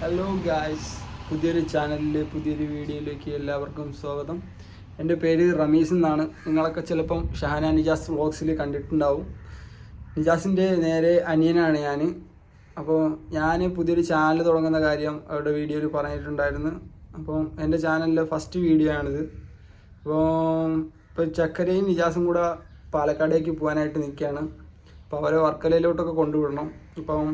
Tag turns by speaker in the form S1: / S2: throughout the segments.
S1: Hello guys, പുതിയൊരു ചാനലിലെ പുതിയൊരു വീഡിയോയിലേക്ക് എല്ലാവർക്കും സ്വാഗതം. എൻ്റെ പേര് റമീസ് എന്നാണ്. നിങ്ങളൊക്കെ ചിലപ്പം ഷഹാന നിജാസ് വ്ളോഗ്സിൽ കണ്ടിട്ടുണ്ടാവും. നിജാസിൻ്റെ നേരെ അനിയനാണ് ഞാൻ. അപ്പോൾ ഞാൻ പുതിയൊരു ചാനൽ തുടങ്ങുന്ന കാര്യം അവരുടെ വീഡിയോയിൽ പറഞ്ഞിട്ടുണ്ടായിരുന്നു. അപ്പോൾ എൻ്റെ ചാനലിലെ ഫസ്റ്റ് വീഡിയോ ആണിത്. ഇപ്പോൾ ചക്കരയും നിജാസും കൂടെ പാലക്കാടേക്ക് പോകാനായിട്ട് നിൽക്കുകയാണ്. അപ്പോൾ അവരെ വർക്കലയിലോട്ടൊക്കെ കൊണ്ടുവിടണം. അപ്പം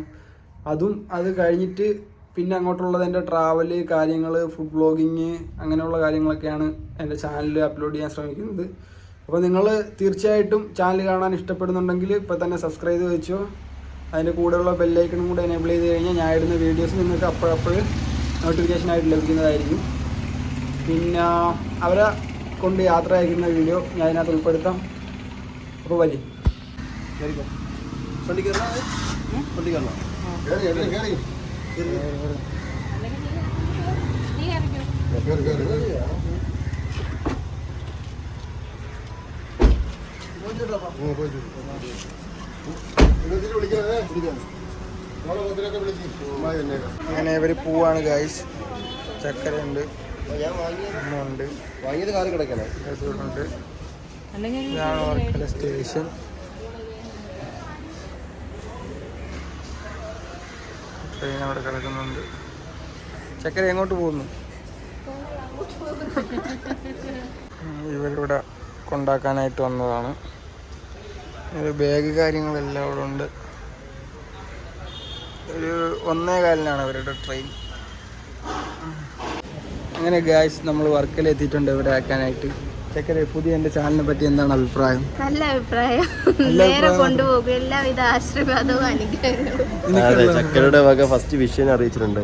S1: അത് കഴിഞ്ഞിട്ട് പിന്നെ അങ്ങോട്ടുള്ളത് എൻ്റെ ട്രാവല് കാര്യങ്ങൾ, ഫുഡ് വ്ളോഗിങ്, അങ്ങനെയുള്ള കാര്യങ്ങളൊക്കെയാണ് എൻ്റെ ചാനലിൽ അപ്ലോഡ് ചെയ്യാൻ ശ്രമിക്കുന്നത്. അപ്പോൾ നിങ്ങൾ തീർച്ചയായിട്ടും ചാനൽ കാണാൻ ഇഷ്ടപ്പെടുന്നുണ്ടെങ്കിൽ ഇപ്പോൾ തന്നെ സബ്സ്ക്രൈബ് ചെയ്ത് വെച്ചോ. അതിൻ്റെ കൂടെയുള്ള ബെല്ലൈക്കണും കൂടെ എനേബിൾ ചെയ്ത് കഴിഞ്ഞാൽ ഞാൻ ഇടുന്ന വീഡിയോസ് നിങ്ങൾക്ക് അപ്പോഴപ്പോൾ നോട്ടിഫിക്കേഷനായിട്ട് ലഭിക്കുന്നതായിരിക്കും. പിന്നെ അവരെ കൊണ്ട് യാത്ര അയക്കുന്ന വീഡിയോ ഞാൻ അതിനകത്ത് ഉൾപ്പെടുത്താം. അപ്പോൾ വലിയ അങ്ങനെ ഇവർ പോവാണ് ഗൈസ്. ചക്കര ഉണ്ട്, ഉണ്ട്, വാങ്ങിയത് കാറ് കിടക്കണം. ഇതാണ് വർക്കല സ്റ്റേഷൻ. ട്രെയിൻ അവിടെ കിടക്കുന്നുണ്ട്. ചക്കര എങ്ങോട്ട് പോകുന്നു? ഇവരിവിടെ കൊണ്ടാക്കാനായിട്ട് വന്നതാണ്. ബാഗ് കാര്യങ്ങളെല്ലാം ഇവിടെ ഉണ്ട്. ഒരു 1:15 അവരുടെ ട്രെയിൻ. അങ്ങനെ ഗായ്സ്, നമ്മൾ വർക്കല എത്തിയിട്ടുണ്ട് ഇവിടെ ആക്കാനായിട്ട്. ചക്കര, പുതിയ എൻ്റെ ചാനലിനെ പറ്റി എന്താണ് അഭിപ്രായം?
S2: നല്ല അഭിപ്രായം. കൊണ്ടുപോകും, എല്ലാവിധ ആശീർവാദവും അനുഗ്രഹങ്ങളും.
S3: ചക്കരയുടെ വക ഫസ്റ്റ് വിഷയം അറിയിച്ചിട്ടുണ്ട്.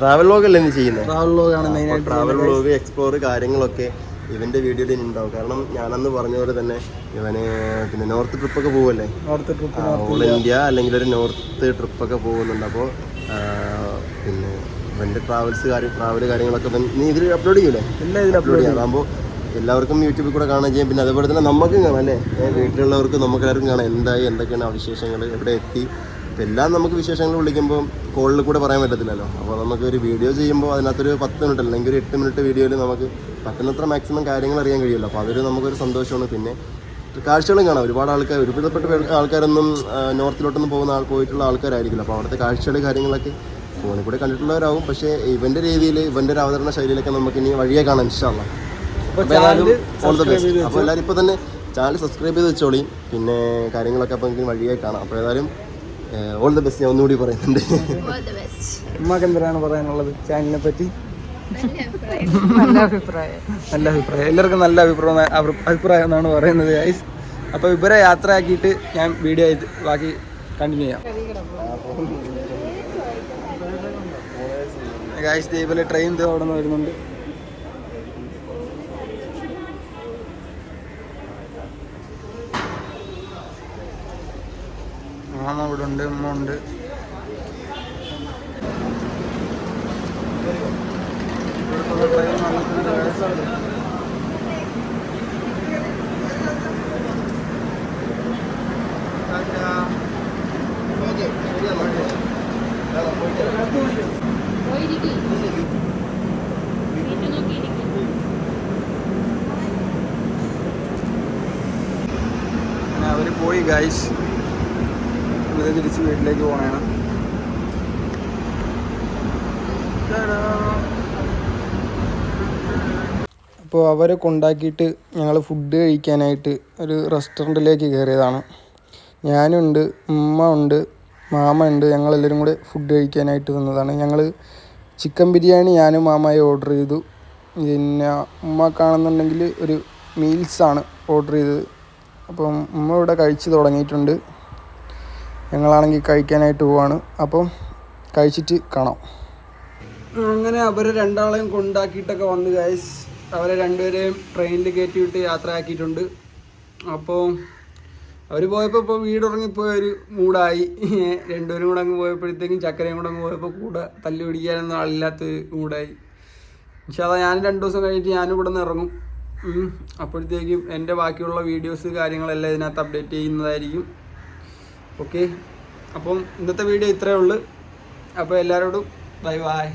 S3: ട്രാവൽ വ്ലോഗ് അല്ലേ ചെയ്യുന്നത്?
S1: ട്രാവൽ വ്ലോഗാണ് മെയിനായിട്ട്.
S3: ട്രാവൽ വ്ലോഗ്, എക്സ്പ്ലോർ കാര്യങ്ങളൊക്കെ ഇവന്റെ വീഡിയോയിൽ ഉണ്ടാവും. കാരണം ഞാനന്ന് പറഞ്ഞ പോലെ തന്നെ ഇവന് പിന്നെ നോർത്ത് ട്രിപ്പൊക്കെ പോവല്ലേ, ഓൾ ഇന്ത്യ അല്ലെങ്കിൽ ഒരു നോർത്ത് ട്രിപ്പൊക്കെ പോകുന്നുണ്ട്. അപ്പോൾ പിന്നെ ഇവന്റെ ട്രാവൽ കാര്യങ്ങളൊക്കെ നീ ഇതിൽ അപ്ലോഡ് ചെയ്യൂലേ? എല്ലാം ഇതിൽ അപ്ലോഡ് ചെയ്യാം. അതാകുമ്പോൾ എല്ലാവർക്കും യൂട്യൂബിൽ കൂടെ കാണാൻ ചെയ്യാം. പിന്നെ അതുപോലെ തന്നെ നമുക്കും കാണാം അല്ലേ, വീട്ടിലുള്ളവർക്കും നമുക്കെല്ലാവർക്കും കാണാം എന്തൊക്കെയാണ് വിശേഷങ്ങൾ, എവിടെ എത്തി. ഇപ്പം എല്ലാം നമുക്ക് വിശേഷങ്ങൾ വിളിക്കുമ്പോൾ കോളിൽ കൂടെ പറയാൻ പറ്റത്തില്ലല്ലോ. അപ്പോൾ നമുക്ക് ഒരു വീഡിയോ ചെയ്യുമ്പോൾ അതിനകത്തൊരു 10 മിനിറ്റ് അല്ലെങ്കിൽ ഒരു 8 മിനിറ്റ് വീഡിയോയിൽ നമുക്ക് പറ്റുന്നത്ര മാക്സിമം കാര്യങ്ങൾ അറിയാൻ കഴിയുമല്ലോ. അപ്പോൾ അതൊരു നമുക്കൊരു സന്തോഷമാണ്. പിന്നെ കാഴ്ചകളും കാണാം. ഒരുപാട് ആൾക്കാർ, ഒരുവിധപ്പെട്ട ആൾക്കാരൊന്നും നോർത്തിലോട്ടൊന്നും പോയിട്ടുള്ള ആൾക്കാരായിരിക്കില്ല. അപ്പോൾ അവിടുത്തെ കാഴ്ചകൾ കാര്യങ്ങളൊക്കെ ഫോണിൽ കൂടെ കണ്ടിട്ടുള്ളവരാകും. പക്ഷേ ഇവൻ്റെ രീതിയിൽ, ഇവൻ്റെ ഒരു അവതരണ ശൈലിയിലൊക്കെ നമുക്ക് ഇനി വഴിയെ കാണാം ഇൻഷാ അല്ലാഹ്. അപ്പോൾ ഏതായാലും ഓൾ ദ ബെസ്റ്റ്. അപ്പോൾ എല്ലാവരും ഇപ്പോൾ തന്നെ ചാനൽ സബ്സ്ക്രൈബ് ചെയ്ത് വെച്ചോളി. പിന്നെ കാര്യങ്ങളൊക്കെ അപ്പോൾ എനിക്ക് വഴിയെ കാണാം. അപ്പോൾ ഏതായാലും ഓൾ ദ ബെസ്റ്റ് ഞാൻ ഒന്നുകൂടി പറയുന്നുണ്ട്.
S1: ഉമ്മാക്ക് എന്താണ് പറയാനുള്ളത് ചാനലിനെ പറ്റി?
S2: നല്ല അഭിപ്രായം.
S1: എല്ലാവർക്കും നല്ല അഭിപ്രായം എന്നാണ് പറയുന്നത് ഗൈസ്. അപ്പോൾ ഇവരെ യാത്രയാക്കിയിട്ട് ഞാൻ വീഡിയോ ബാക്കി കണ്ടിന്യൂ ചെയ്യാം. ഗൈസ്, ഇതേപോലെ ട്രെയിൻ അവിടെ നിന്ന് വരുന്നുണ്ട്. മാമ ഇവിടെ ഉണ്ട്, ഉമ്മ ഉണ്ട്. അവർ പോയി ഗൈസ്. ഇവരെ തിരിച്ച് വീട്ടിലേക്ക് പോകണം. അപ്പോൾ അവരെ കൊണ്ടാക്കിയിട്ട് ഞങ്ങൾ ഫുഡ് കഴിക്കാനായിട്ട് ഒരു റെസ്റ്റോറൻറ്റിലേക്ക് കയറിയതാണ്. ഞാനുണ്ട്, ഉമ്മ ഉണ്ട്, മാമ ഉണ്ട്. ഞങ്ങളെല്ലാവരും കൂടെ ഫുഡ് കഴിക്കാനായിട്ട് വന്നതാണ്. ഞങ്ങൾ ചിക്കൻ ബിരിയാണി ഞാനും മാമയും ഓർഡർ ചെയ്തു. പിന്നെ ഉമ്മക്കാണെന്നുണ്ടെങ്കിൽ ഒരു മീൽസാണ് ഓർഡർ ചെയ്തത്. അപ്പം ഉമ്മ ഇവിടെ കഴിച്ച് തുടങ്ങിയിട്ടുണ്ട്. ഞങ്ങളാണെങ്കിൽ കഴിക്കാനായിട്ട് പോവാണ്. അപ്പം കഴിച്ചിട്ട് കാണാം. അങ്ങനെ അവരെ രണ്ടാളെയും കൊണ്ടാക്കിയിട്ടൊക്കെ വന്നു ഗൈസ്. അവരെ രണ്ടുപേരെയും ട്രെയിനിൽ കയറ്റി വിട്ട് യാത്രയാക്കിയിട്ടുണ്ട്. അപ്പോൾ അവർ പോയപ്പോൾ ഇപ്പോൾ വീടുറങ്ങിപ്പോയ ഒരു മൂടായി. രണ്ടുപേരും കൂടെ അങ്ങ് പോയപ്പോഴത്തേക്കും ചക്കരയും കൂടെ അങ്ങ് പോയപ്പോൾ കൂടെ തല്ലി പിടിക്കാനൊന്നും ആളില്ലാത്തൊരു മൂടായി. പക്ഷേ അതാ ഞാൻ 2 ദിവസം കഴിഞ്ഞിട്ട് ഞാനും ഇവിടെ നിന്ന് ഇറങ്ങും. അപ്പോഴത്തേക്കും എൻ്റെ ബാക്കിയുള്ള വീഡിയോസ് കാര്യങ്ങളെല്ലാം ഇതിനകത്ത് അപ്ഡേറ്റ് ചെയ്യുന്നതായിരിക്കും. ഓക്കെ, അപ്പം ഇന്നത്തെ വീഡിയോ ഇത്രയേ ഉള്ളൂ. അപ്പോൾ എല്ലാവരോടും
S4: ബൈ ബൈ.